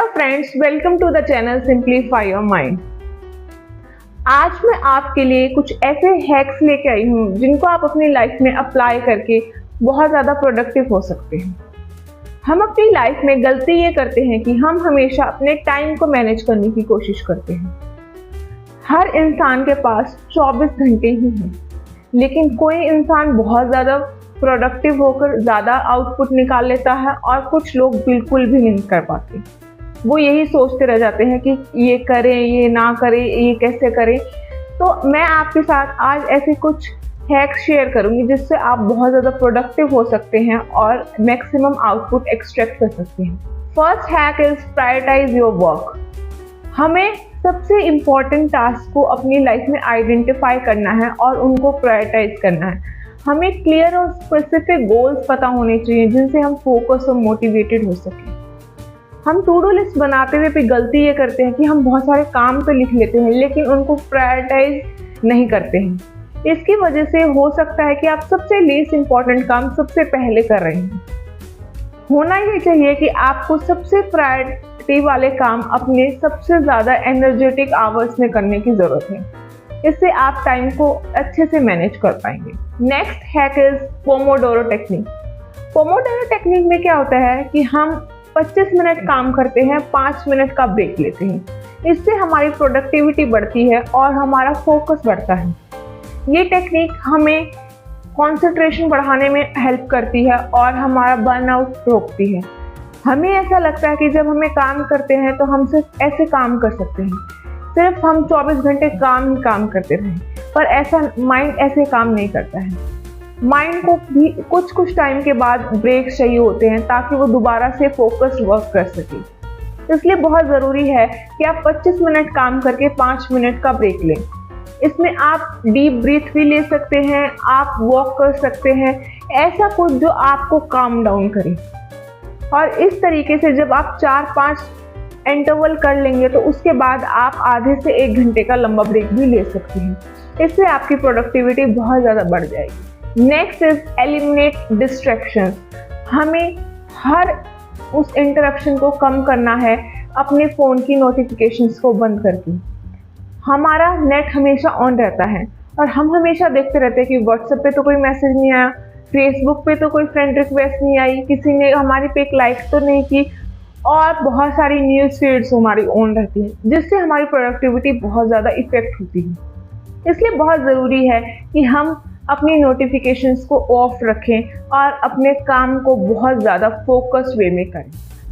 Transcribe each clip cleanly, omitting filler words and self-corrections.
Hello friends, welcome to the channel simplify your mind. आज मैं आपके लिए कुछ ऐसे हैक्स लेके आई हूँ जिनको आप अपनी लाइफ में अप्लाई करके बहुत ज़्यादा प्रोडक्टिव हो सकते हैं। हम अपनी लाइफ में गलती ये करते हैं कि हम हमेशा अपने टाइम को मैनेज करने की कोशिश करते हैं। हर इंसान के पास 24 घंटे ही हैं, लेकिन कोई इंसान बहुत ज़्यादा प्रोडक्टिव होकर ज़्यादा आउटपुट निकाल लेता है और कुछ लोग बिल्कुल भी नहीं कर पाते। वो यही सोचते रह जाते हैं कि ये करें, ये ना करें, ये कैसे करें। तो मैं आपके साथ आज ऐसे कुछ हैक्स शेयर करूंगी जिससे आप बहुत ज़्यादा प्रोडक्टिव हो सकते हैं और मैक्सिमम आउटपुट एक्सट्रैक्ट कर सकते हैं। First hack is prioritize your work. हमें सबसे इम्पॉर्टेंट टास्क को अपनी लाइफ में आइडेंटिफाई करना है और उनको प्रायोरिटाइज करना है। हमें क्लियर और स्पेसिफिक गोल्स पता होने चाहिए जिनसे हम फोकस और मोटिवेटेड हो सकें। हम टू डू लिस्ट बनाते हुए भी गलती ये करते हैं कि हम बहुत सारे काम तो लिख लेते हैं लेकिन उनको प्रायोरिटाइज नहीं करते हैं। इसकी वजह से हो सकता है कि आप सबसे लीस्ट इम्पॉर्टेंट काम सबसे पहले कर रहे हैं। होना ये चाहिए कि आपको सबसे प्रायोरिटी वाले काम अपने सबसे ज़्यादा एनर्जेटिक आवर्स में करने की ज़रूरत है। इससे आप टाइम को अच्छे से मैनेज कर पाएंगे। Next hack is Pomodoro technique. Pomodoro technique में क्या होता है कि हम 25 मिनट काम करते हैं, 5 मिनट का ब्रेक लेते हैं। इससे हमारी प्रोडक्टिविटी बढ़ती है और हमारा फोकस बढ़ता है। ये टेक्निक हमें कंसंट्रेशन बढ़ाने में हेल्प करती है और हमारा बर्नआउट रोकती है। हमें ऐसा लगता है कि जब हमें काम करते हैं तो हम सिर्फ ऐसे काम कर सकते हैं, सिर्फ हम 24 घंटे काम करते रहें, पर ऐसा माइंड ऐसे काम नहीं करता है। माइंड को भी कुछ टाइम के बाद ब्रेक चाहिए होते हैं ताकि वो दोबारा से फोकस्ड वर्क कर सके। इसलिए बहुत ज़रूरी है कि आप 25 मिनट काम करके 5 मिनट का ब्रेक लें। इसमें आप डीप ब्रीथ भी ले सकते हैं, आप वॉक कर सकते हैं, ऐसा कुछ जो आपको काम डाउन करे। और इस तरीके से जब आप 4-5 इंटरवल कर लेंगे तो उसके बाद आप आधे से 1 घंटे का लंबा ब्रेक भी ले सकते हैं। इससे आपकी प्रोडक्टिविटी बहुत ज़्यादा बढ़ जाएगी। Next is eliminate distractions. हमें हर उस इंटरप्शन को कम करना है अपने फ़ोन की नोटिफिकेशंस को बंद करके। हमारा नेट हमेशा ऑन रहता है और हम हमेशा देखते रहते हैं कि व्हाट्सएप पे तो कोई मैसेज नहीं आया, फेसबुक पे तो कोई फ्रेंड रिक्वेस्ट नहीं आई, किसी ने हमारी पे एक लाइक तो नहीं की, और बहुत सारी न्यूज़ फीड्स हमारी ऑन रहती हैं जिससे हमारी प्रोडक्टिविटी बहुत ज़्यादा इफेक्ट होती है। इसलिए बहुत ज़रूरी है कि हम अपनी नोटिफिकेशंस को ऑफ रखें और अपने काम को बहुत ज़्यादा फोकस्ड वे में करें।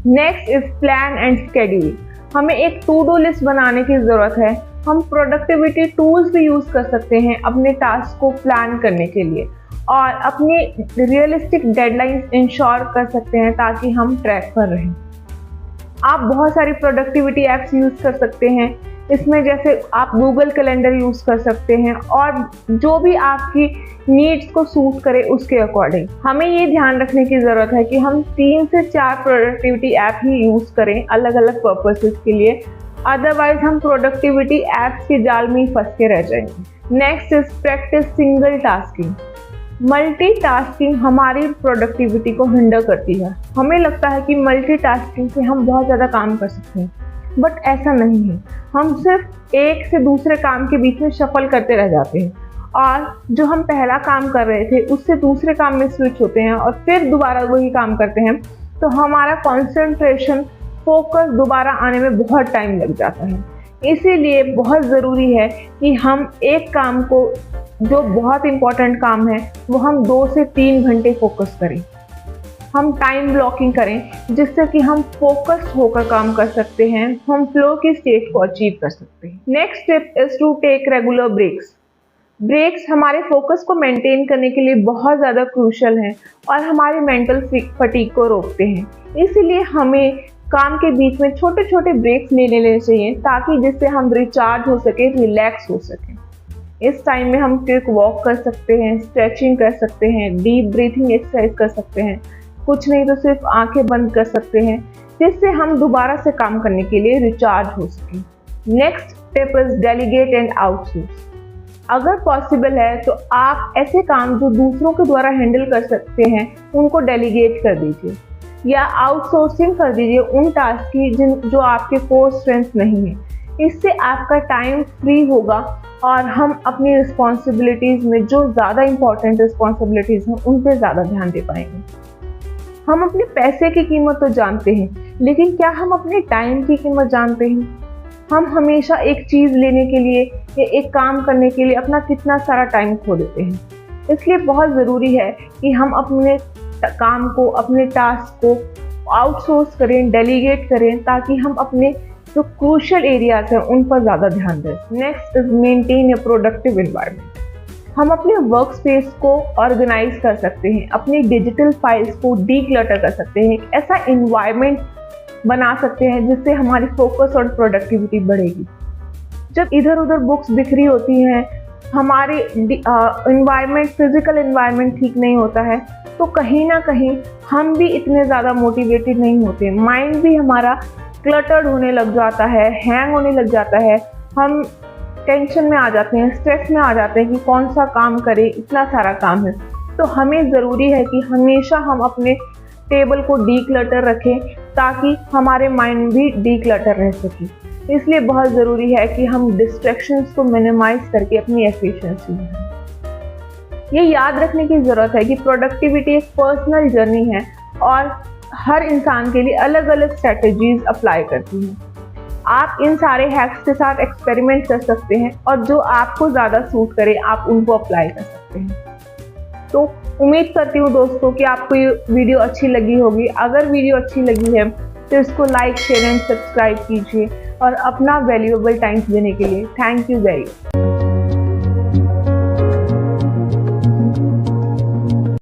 Next is plan and schedule. हमें एक टू डू लिस्ट बनाने की ज़रूरत है। हम प्रोडक्टिविटी टूल्स भी यूज़ कर सकते हैं अपने टास्क को प्लान करने के लिए और अपनी रियलिस्टिक डेडलाइंस इंश्योर कर सकते हैं ताकि हम ट्रैक पर रहें। आप बहुत सारी प्रोडक्टिविटी ऐप्स यूज़ कर सकते हैं। इसमें जैसे आप गूगल कैलेंडर यूज़ कर सकते हैं और जो भी आपकी नीड्स को सूट करे उसके अकॉर्डिंग। हमें ये ध्यान रखने की ज़रूरत है कि हम 3 से 4 प्रोडक्टिविटी ऐप ही यूज़ करें अलग अलग पर्पसेस के लिए, अदरवाइज हम प्रोडक्टिविटी ऐप्स के जाल में ही फंस के रह जाएंगे। Next is practice single tasking. Multitasking हमारी प्रोडक्टिविटी को हिंडर करती है। हमें लगता है कि मल्टीटास्किंग से हम बहुत ज़्यादा काम कर सकते हैं, बट ऐसा नहीं है। हम सिर्फ एक से दूसरे काम के बीच में शफल करते रह जाते हैं और जो हम पहला काम कर रहे थे उससे दूसरे काम में स्विच होते हैं और फिर दोबारा वही काम करते हैं, तो हमारा कंसंट्रेशन, फोकस दोबारा आने में बहुत टाइम लग जाता है। इसीलिए बहुत ज़रूरी है कि हम एक काम को, जो बहुत इम्पोर्टेंट काम है, वो हम 2 से 3 घंटे फोकस करें। हम टाइम ब्लॉकिंग करें जिससे कि हम फोकस्ड होकर काम कर सकते हैं, हम फ्लो की स्टेट को अचीव कर सकते हैं। Next step is to take regular breaks. Breaks हमारे फोकस को मेंटेन करने के लिए बहुत ज़्यादा क्रूशियल हैं और हमारे मेंटल फटीग को रोकते हैं। इसीलिए हमें काम के बीच में छोटे छोटे ब्रेक्स ले लेने चाहिए ताकि जिससे हम रिचार्ज हो सके, रिलैक्स हो सकें। इस टाइम में हम क्विक वॉक कर सकते हैं, स्ट्रेचिंग कर सकते हैं, डीप ब्रीथिंग एक्सरसाइज कर सकते हैं, कुछ नहीं तो सिर्फ आंखें बंद कर सकते हैं, जिससे हम दोबारा से काम करने के लिए रिचार्ज हो सकें। Next tip is delegate and outsource. अगर पॉसिबल है तो आप ऐसे काम जो दूसरों के द्वारा हैंडल कर सकते हैं उनको डेलीगेट कर दीजिए। या आउटसोर्सिंग कर दीजिए उन टास्क की जो आपके कोर स्ट्रेंथ नहीं है। इससे आपका टाइम फ्री होगा और हम अपनी रिस्पॉन्सिबिलिटीज़ में जो ज़्यादा इम्पॉर्टेंट रिस्पॉन्सिबिलिटीज़ हैं उन पर ज़्यादा ध्यान दे पाएंगे। हम अपने पैसे की कीमत तो जानते हैं, लेकिन क्या हम अपने टाइम की कीमत जानते हैं? हम हमेशा एक चीज़ लेने के लिए या एक काम करने के लिए अपना कितना सारा टाइम खो देते हैं। इसलिए बहुत ज़रूरी है कि हम अपने काम को, अपने टास्क को आउटसोर्स करें, डेलीगेट करें, ताकि हम अपने जो क्रूशियल एरियाज हैं उन पर ज़्यादा ध्यान दें। Next is maintain A productive environment. हम अपने वर्क स्पेस को ऑर्गेनाइज कर सकते हैं, अपनी डिजिटल फाइल्स को डीक्लटर कर सकते हैं, एक ऐसा एनवायरनमेंट बना सकते हैं जिससे हमारी फोकस और प्रोडक्टिविटी बढ़ेगी। जब इधर उधर बुक्स बिखरी होती हैं, हमारे एनवायरनमेंट, फिजिकल एनवायरनमेंट ठीक नहीं होता है, तो कहीं ना कहीं हम भी इतने ज़्यादा मोटिवेटेड नहीं होते। माइंड भी हमारा क्लटर्ड होने लग जाता है, हैंग होने लग जाता है, हम टेंशन में आ जाते हैं, स्ट्रेस में आ जाते हैं कि कौन सा काम करें, इतना सारा काम है। तो हमें ज़रूरी है कि हमेशा हम अपने टेबल को डीक्लटर रखें ताकि हमारे माइंड भी डीक्लटर रह सके। इसलिए बहुत ज़रूरी है कि हम डिस्ट्रैक्शंस को मिनिमाइज करके अपनी एफिशिएंसी बढ़ाएं। ये याद रखने की ज़रूरत है कि प्रोडक्टिविटी एक पर्सनल जर्नी है और हर इंसान के लिए अलग अलग स्ट्रैटेजीज अप्लाई करती हैं। आप इन सारे हैक्स के साथ एक्सपेरिमेंट कर सकते हैं और जो आपको ज़्यादा सूट करे आप उनको अप्लाई कर सकते हैं। तो उम्मीद करती हूँ दोस्तों कि आपको ये वीडियो अच्छी लगी होगी। अगर वीडियो अच्छी लगी है तो इसको लाइक, शेयर एंड सब्सक्राइब कीजिए और अपना वैल्यूएबल टाइम देने के लिए थैंक यू वेरी मच।